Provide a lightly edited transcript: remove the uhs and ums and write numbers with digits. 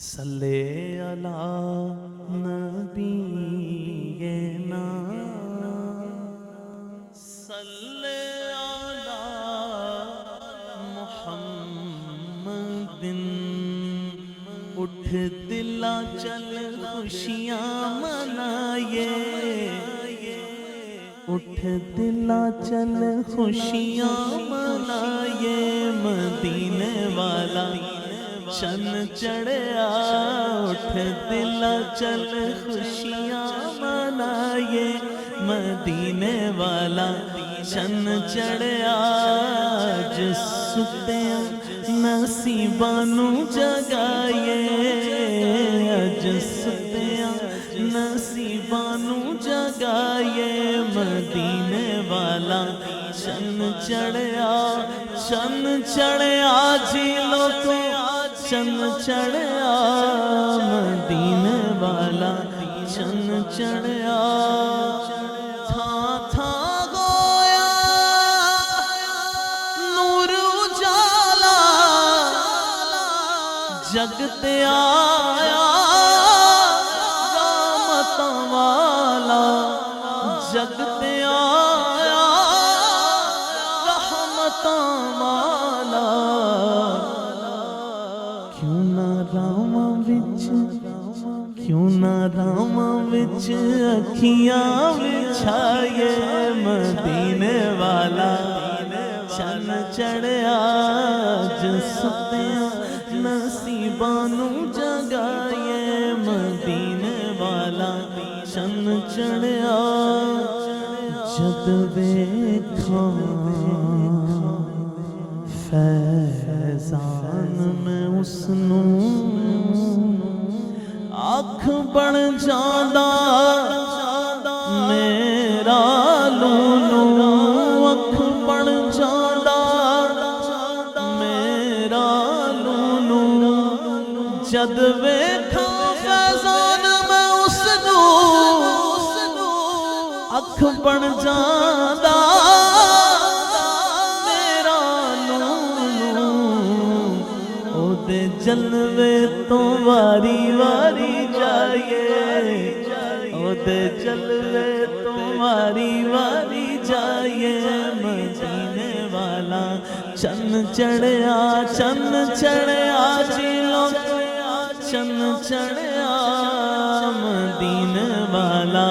صلی علی نبینا صلی علی محمد اٹھ دلا چل خوشیاں منائے اٹھ دلا چل خوشیاں منائے مدینے والا چن چڑھیا اٹھ دلا چل خوشیاں منائے مدینے والا چن چڑھیا جس ستیاں نصیباں نو جگائے جس ستیاں نصیباں نو جگائے مدینے والا چن چڑھیا جھیلوں کو چن چڑھیا مدینے والا چن چڑھیا تھا گویا نور اجالا جگ تے آیا رحمتاں والا جگ تے آیا رحمتاں والا کیوں نہ راواں وچ اکھیاں وچھائے مدینے والا چن چڑھیا جس ستیاں نصیباں نو جگائے مدینے والا چن چڑھیا جد ویکھاں فیضان میں اس نو آنکھ بن جاندا میرا لولو آنکھ بن جاندا میرا لولو جد ویکھاں فیضان میں اس نو آنکھ بن جاندا جلوے تو واری واری جائے او دے جلوے تو واری واری جائے مدینے والا چن چڑھیا جھیلوں چن چڑھیا مدینے والا